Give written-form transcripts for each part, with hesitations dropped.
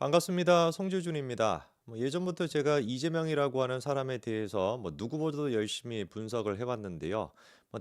반갑습니다. 송재준입니다. 예전부터 제가 이재명이라고 하는 사람에 대해서 누구보다도 열심히 분석을 해왔는데요.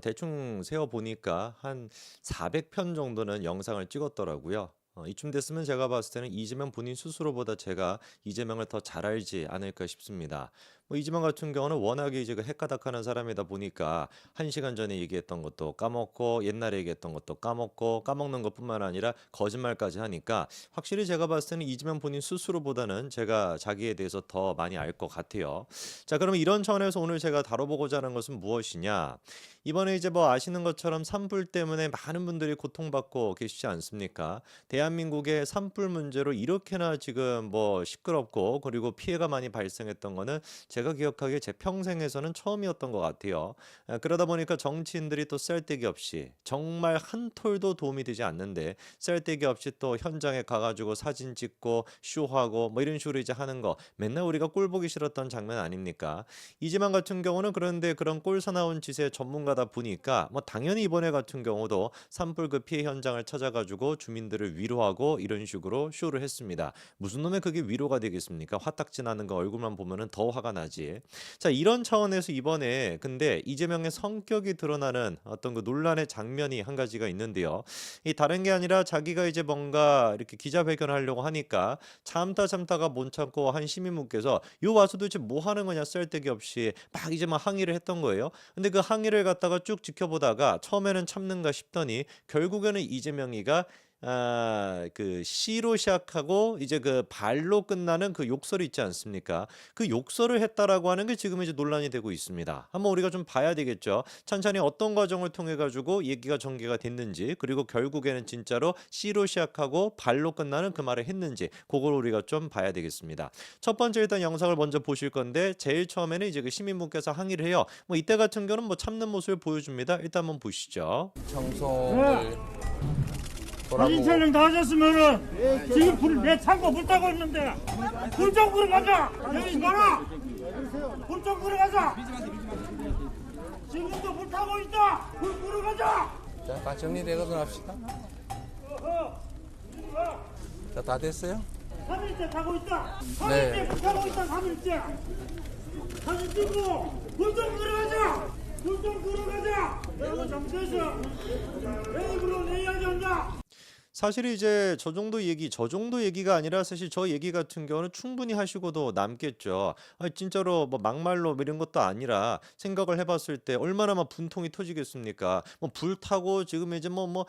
대충 세어보니까 한 400편 정도는 영상을 찍었더라고요. 이쯤 됐으면 제가 봤을 때는 이재명 본인 스스로보다 제가 이재명을 더 잘 알지 않을까 싶습니다. 이재명 같은 경우는 워낙에 이제 그 헷가닥하는 사람이다 보니까 1시간 전에 얘기했던 것도 까먹고 옛날에 얘기했던 것도 까먹고 까먹는 것뿐만 아니라 거짓말까지 하니까 확실히 제가 봤을 때는 이재명 본인 스스로보다는 제가 자기에 대해서 더 많이 알 것 같아요. 자, 그러면 이런 차원에서 오늘 제가 다뤄보고자 하는 것은 무엇이냐? 이번에 이제 아시는 것처럼 산불 때문에 많은 분들이 고통받고 계시지 않습니까? 대한민국의 산불 문제로 이렇게나 지금 시끄럽고 그리고 피해가 많이 발생했던 거는 제가 기억하기에 제 평생에서는 처음이었던 것 같아요. 그러다 보니까 정치인들이 또 쌀데기 없이 정말 한 톨도 도움이 되지 않는데 쌀데기 없이 또 현장에 가가지고 사진 찍고 쇼하고 이런 식으로 이제 하는 거 맨날 우리가 꼴 보기 싫었던 장면 아닙니까? 이지만 같은 경우는 그런데 그런 꼴 사나운 짓의 전문가다 보니까 당연히 이번에 같은 경우도 산불 그 피해 현장을 찾아가지고 주민들을 위로하고 이런 식으로 쇼를 했습니다. 무슨 놈의 그게 위로가 되겠습니까? 화딱지 나는 거 얼굴만 보면은 더 화가 나지. 자, 이런 차원에서 이번에 근데 이재명의 성격이 드러나는 어떤 그 논란의 장면이 한 가지가 있는데요. 이 다른 게 아니라 자기가 이제 뭔가 이렇게 기자회견을 하려고 하니까 참다가 못 참고 한 시민분께서 요 와서 도대체 뭐 하는 거냐 쓸데기 없이 막 이제 막 항의를 했던 거예요. 근데 그 항의를 갖다가 쭉 지켜보다가 처음에는 참는가 싶더니 결국에는 이재명이가 그 시로 시작하고 이제 그 발로 끝나는 그 욕설이 있지 않습니까? 그 욕설을 했다라고 하는 게 지금 이제 논란이 되고 있습니다. 한번 우리가 좀 봐야 되겠죠. 천천히 어떤 과정을 통해 가지고 얘기가 전개가 됐는지 그리고 결국에는 진짜로 시로 시작하고 발로 끝나는 그 말을 했는지 그걸 우리가 좀 봐야 되겠습니다. 첫 번째 일단 영상을 먼저 보실 건데 제일 처음에는 이제 그 시민분께서 항의를 해요. 이때 같은 경우는 참는 모습을 보여줍니다. 일단 한번 보시죠. 청송을 사진 촬영 다 하셨으면은 지금 내 창고 불 타고 있는데 불 좀 끄러 가자. 여기 봐라. 불 좀 끄러 가자. 지금도 불 타고 있다. 불 끄러 가자. 자, 다 정리되거든 합시다. 자, 다 됐어요? 3일째 타고 있다. 3일째 네. 불 타고 있다. 3일째. 사진 찍고 불 좀 끄러 가자. 불 좀 끄러 가자. 내가 정치에서 왜 그런 내 이야기 한다. 사실 이제 저 정도 얘기가 아니라 사실 저 얘기 같은 경우는 충분히 하시고도 남겠죠. 진짜로 막말로 이런 것도 아니라 생각을 해봤을 때 얼마나 막 분통이 터지겠습니까? 불 타고 지금 이제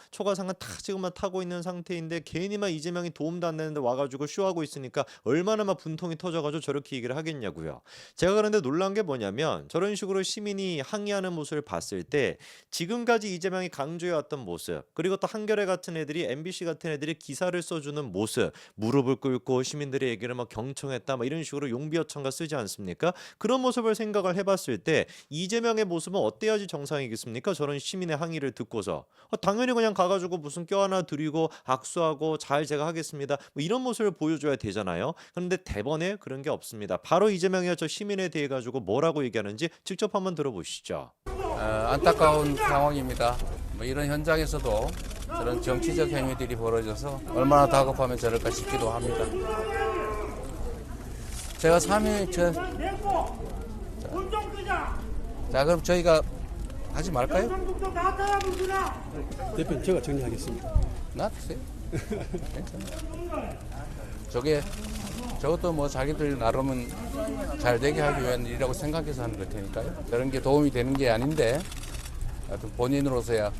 초가상간 다 지금만 타고 있는 상태인데 괜히 막 이재명이 도움도 안 되는데 와가지고 쇼하고 있으니까 얼마나 막 분통이 터져가지고 저렇게 얘기를 하겠냐고요. 제가 그런데 놀란 게 뭐냐면 저런 식으로 시민이 항의하는 모습을 봤을 때 지금까지 이재명이 강조해왔던 모습 그리고 또 한겨레 같은 애들이 MBC 같은 애들이 기사를 써주는 모습 무릎을 꿇고 시민들의 얘기를 경청했다 이런 식으로 용비어천가 쓰지 않습니까? 그런 모습을 생각을 해봤을 때 이재명의 모습은 어때야지 정상이겠습니까? 저런 시민의 항의를 듣고서 당연히 그냥 가가지고 무슨 껴안아 드리고 악수하고 잘 제가 하겠습니다 이런 모습을 보여줘야 되잖아요. 그런데 대번에 그런 게 없습니다. 바로 이재명이 저 시민에 대해 가지고 뭐라고 얘기하는지 직접 한번 들어보시죠. 안타까운 상황입니다. 이런 현장에서도 저런 정치적 행위들이 벌어져서 얼마나 다급하면 저럴까 싶기도 합니다. 제가 3일 전, 불좀 끄자. 자 그럼 저희가 하지 말까요? 영상국도 나타나 보시나. 대표님 제가 정리하겠습니다. 놔두세요. 괜찮아요. 저것도 자기들 나름은 잘 되게 하기 위한 일이라고 생각해서 하는 걸 테니까요. 저런 게 도움이 되는 게 아닌데 하여튼 본인으로서야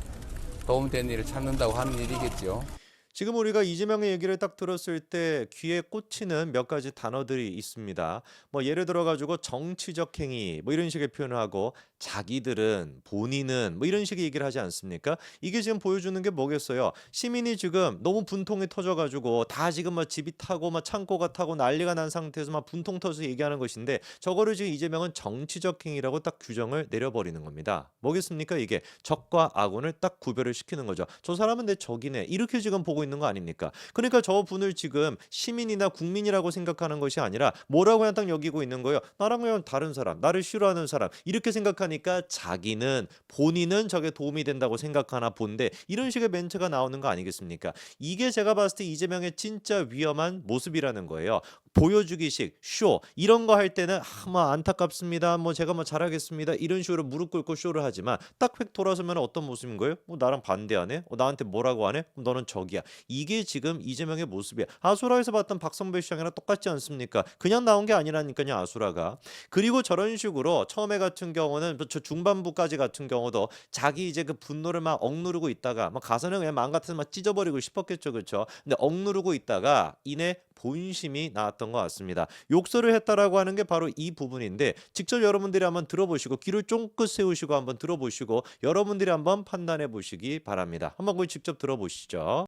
도움되는 일을 찾는다고 하는 일이겠죠. 지금 우리가 이재명의 얘기를 딱 들었을 때 귀에 꽂히는 몇 가지 단어들이 있습니다. 예를 들어 가지고 정치적 행위 이런 식의 표현을 하고 자기들은 본인은 이런 식의 얘기를 하지 않습니까? 이게 지금 보여주는 게 뭐겠어요? 시민이 지금 너무 분통이 터져 가지고 다 지금 집이 타고 창고가 타고 난리가 난 상태에서 분통 터져서 얘기하는 것인데 저거를 지금 이재명은 정치적 행위라고 딱 규정을 내려버리는 겁니다. 뭐겠습니까? 이게 적과 악원을 딱 구별을 시키는 거죠. 저 사람은 내 적이네. 이렇게 지금 보고 있는 거 아닙니까? 그러니까 저 분을 지금 시민이나 국민이라고 생각하는 것이 아니라 뭐라고 그냥 딱 여기고 있는 거예요. 나랑 그냥 다른 사람, 나를 싫어하는 사람 이렇게 생각하는 생각하니까 자기는 본인은 저게 도움이 된다고 생각하나 본데 이런 식의 멘트가 나오는 거 아니겠습니까? 이게 제가 봤을 때 이재명의 진짜 위험한 모습이라는 거예요. 보여주기식 쇼 이런 거 할 때는 뭐 안타깝습니다. 뭐 제가 뭐 잘하겠습니다. 이런 식으로 무릎 꿇고 쇼를 하지만 딱 획 돌아서면 어떤 모습인 거예요? 나랑 반대하네? 나한테 뭐라고 하네? 너는 적이야. 이게 지금 이재명의 모습이야. 아수라에서 봤던 박성배 시장이랑 똑같지 않습니까? 그냥 나온 게 아니라니까요, 아수라가. 그리고 저런 식으로 처음에 같은 경우는 저 중반부까지 같은 경우도 자기 이제 그 분노를 막 억누르고 있다가 막 가서는 그냥 마음 같아서 막 찢어버리고 싶었겠죠, 그렇죠? 근데 억누르고 있다가 이내 본심이 나왔던 것 같습니다. 욕설을 했다라고 하는 게 바로 이 부분인데 직접 여러분들이 한번 들어보시고 귀를 쫑긋 세우시고 한번 들어보시고 여러분들이 한번 판단해 보시기 바랍니다. 한번 거기 직접 들어보시죠.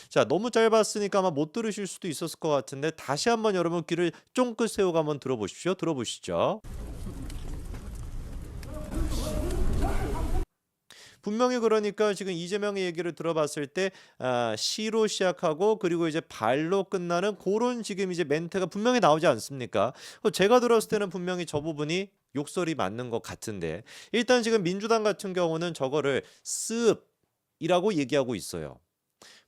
자, 너무 짧았으니까 아마 못 들으실 수도 있었을 것 같은데 다시 한번 여러분 귀를 쫑긋 세우고 한번 들어보십시오. 들어보시죠. 분명히 그러니까 지금 이재명의 얘기를 들어봤을 때 시로 시작하고 그리고 이제 발로 끝나는 그런 지금 이제 멘트가 분명히 나오지 않습니까? 제가 들었을 때는 분명히 저 부분이 욕설이 맞는 것 같은데 일단 지금 민주당 같은 경우는 저거를 습이라고 얘기하고 있어요.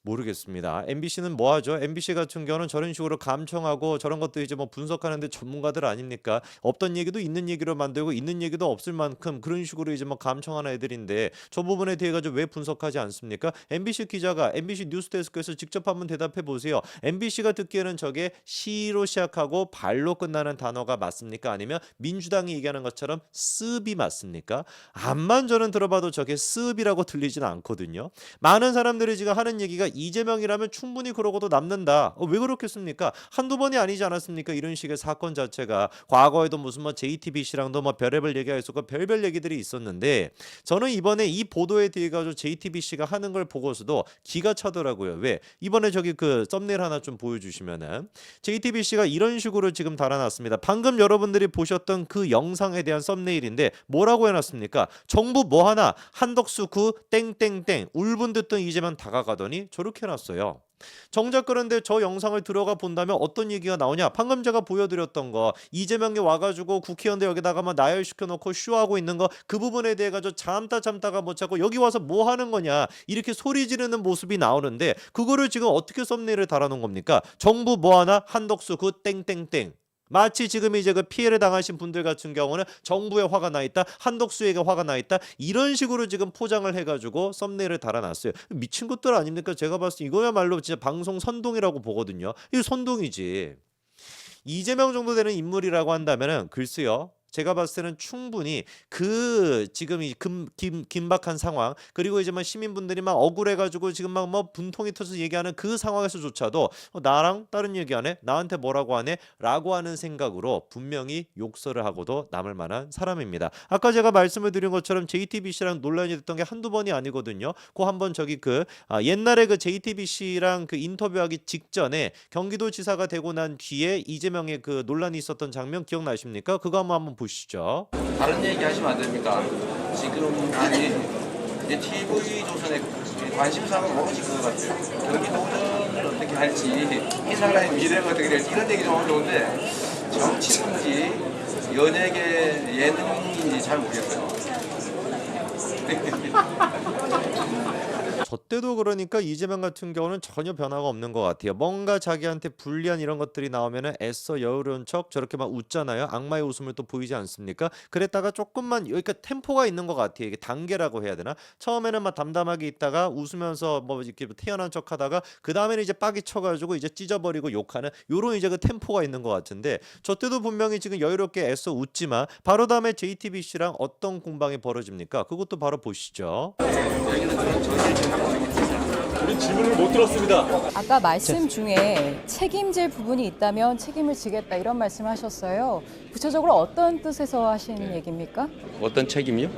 모르겠습니다. MBC는 뭐 하죠? MBC 같은 경우는 저런 식으로 감청하고 저런 것도 이제 뭐 분석하는데 전문가들 아닙니까? 없던 얘기도 있는 얘기로 만들고 있는 얘기도 없을 만큼 그런 식으로 이제 뭐 감청하는 애들인데 저 부분에 대해 가지고 왜 분석하지 않습니까? MBC 기자가 MBC 뉴스데스크에서 직접 한번 대답해 보세요. MBC가 듣기에는 저게 시로 시작하고 발로 끝나는 단어가 맞습니까? 아니면 민주당이 얘기하는 것처럼 습이 맞습니까? 암만 저는 들어봐도 저게 습이라고 들리진 않거든요. 많은 사람들이 지금 하는 얘기가 이재명이라면 충분히 그러고도 남는다. 왜 그렇겠습니까? 한두 번이 아니지 않았습니까? 이런 식의 사건 자체가 과거에도 무슨 뭐 JTBC랑도 뭐 별의별 얘기가 있었고 별별 얘기들이 있었는데 저는 이번에 이 보도에 대해 가지고 JTBC가 하는 걸 보고서도 기가 차더라고요. 왜? 이번에 저기 그 썸네일 하나 좀 보여주시면은 JTBC가 이런 식으로 지금 달아놨습니다. 방금 여러분들이 보셨던 그 영상에 대한 썸네일인데 뭐라고 해놨습니까? 정부 뭐 하나 한덕수 구 땡땡땡 울분 듣던 이재명 다가가더니 저렇게 해놨어요. 정작 그런데 저 영상을 들어가 본다면 어떤 얘기가 나오냐? 방금 제가 보여드렸던 거 이재명이 와가지고 국회의원들 여기다가 막 나열시켜놓고 쇼하고 있는 거 그 부분에 대해 가지고 참다가 못 찾고 여기 와서 뭐 하는 거냐 이렇게 소리 지르는 모습이 나오는데 그거를 지금 어떻게 썸네일에 달아놓은 겁니까? 정부 뭐 하나 한덕수 그 땡땡땡 마치 지금 이제 그 피해를 당하신 분들 같은 경우는 정부에 화가 나 있다, 한덕수에게 화가 나 있다 이런 식으로 지금 포장을 해가지고 썸네일을 달아놨어요. 미친 것들 아닙니까? 제가 봤을 때 이거야말로 진짜 방송 선동이라고 보거든요. 이거 선동이지. 이재명 정도 되는 인물이라고 한다면은 글쎄요. 제가 봤을 때는 충분히 그 지금 이 긴박한 상황 그리고 이제 막 시민분들이 막 억울해가지고 지금 막 뭐 분통이 터져서 얘기하는 그 상황에서조차도 나랑 다른 얘기하네 나한테 뭐라고 하네?라고 하는 생각으로 분명히 욕설을 하고도 남을 만한 사람입니다. 아까 제가 말씀을 드린 것처럼 JTBC랑 논란이 됐던 게 한두 번이 아니거든요. 그 한번 저기 옛날에 그 JTBC랑 그 인터뷰하기 직전에 경기도지사가 되고 난 뒤에 이재명의 그 논란이 있었던 장면 기억나십니까? 그거 한번 보시죠. 다른 얘기 하시면 안 됩니까? 지금 아니 이제 TV조선의 관심사가 뭐지 그거 같아요. 경기도전을 어떻게 할지 이 사람의 미래가 어떻게 될지 이런 얘기 좀 하면 좋은데 정치인지 연예계 예능인지 잘 모르겠어요. 저 때도 그러니까 이재명 같은 경우는 전혀 변화가 없는 것 같아요. 뭔가 자기한테 불리한 이런 것들이 나오면은 애써 여우려운 척 저렇게 막 웃잖아요. 악마의 웃음을 또 보이지 않습니까? 그랬다가 조금만 그러니까 템포가 있는 것 같아요. 이게 단계라고 해야 되나? 처음에는 막 담담하게 있다가 웃으면서 뭐 이렇게 태연한 척하다가 그 다음에는 이제 빡이 쳐가지고 이제 찢어버리고 욕하는 요런 이제 그 템포가 있는 것 같은데 저 때도 분명히 지금 여유롭게 애써 웃지만 바로 다음에 JTBC랑 어떤 공방이 벌어집니까? 그것도 바로 보시죠. 우리 질문을 못 들었습니다. 아까 말씀 중에 책임질 부분이 있다면 책임을 지겠다 이런 말씀하셨어요. 구체적으로 어떤 뜻에서 하신 얘기입니까? 어떤 책임이요?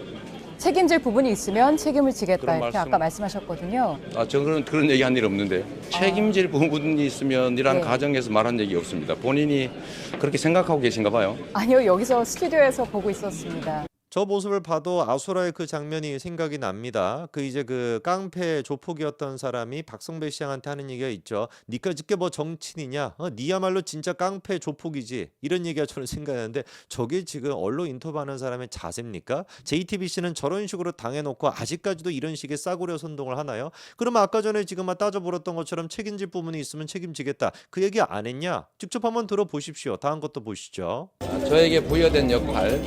책임질 부분이 있으면 책임을 지겠다 그런 이렇게 말씀- 아까 말씀하셨거든요. 저는 그런 얘기 한 일 없는데 책임질 부분이 있으면이라는 네. 가정에서 말한 얘기 없습니다. 본인이 그렇게 생각하고 계신가 봐요. 아니요, 여기서 스튜디오에서 보고 있었습니다. 저 모습을 봐도 아수라의 그 장면이 생각이 납니다. 그 이제 그 깡패 조폭이었던 사람이 박성배 시장한테 하는 얘기가 있죠. 니까 짓게 뭐 정치인이냐? 니야말로 진짜 깡패 조폭이지. 이런 얘기가 저는 생각나는데 저게 지금 언론 인터뷰하는 사람의 자세입니까? JTBC는 저런 식으로 당해놓고 아직까지도 이런 식의 싸구려 선동을 하나요? 그러면 아까 전에 지금 막 따져 물었던 것처럼 책임질 부분이 있으면 책임지겠다. 그 얘기 안 했냐? 직접 한번 들어보십시오. 다음 것도 보시죠. 저에게 부여된 역할,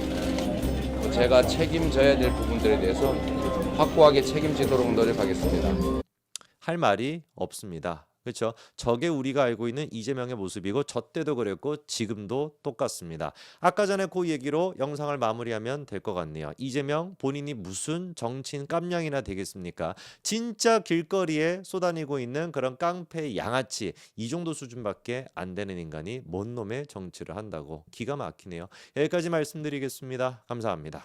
제가 책임져야 될 부분들에 대해서 확고하게 책임지도록 노력하겠습니다. 할 말이 없습니다. 그렇죠? 저게 우리가 알고 있는 이재명의 모습이고 저 때도 그랬고 지금도 똑같습니다. 아까 전에 그 얘기로 영상을 마무리하면 될 것 같네요. 이재명 본인이 무슨 정치인 깜냥이나 되겠습니까? 진짜 길거리에 쏘다니고 있는 그런 깡패 양아치 이 정도 수준밖에 안 되는 인간이 뭔 놈의 정치를 한다고 기가 막히네요. 여기까지 말씀드리겠습니다. 감사합니다.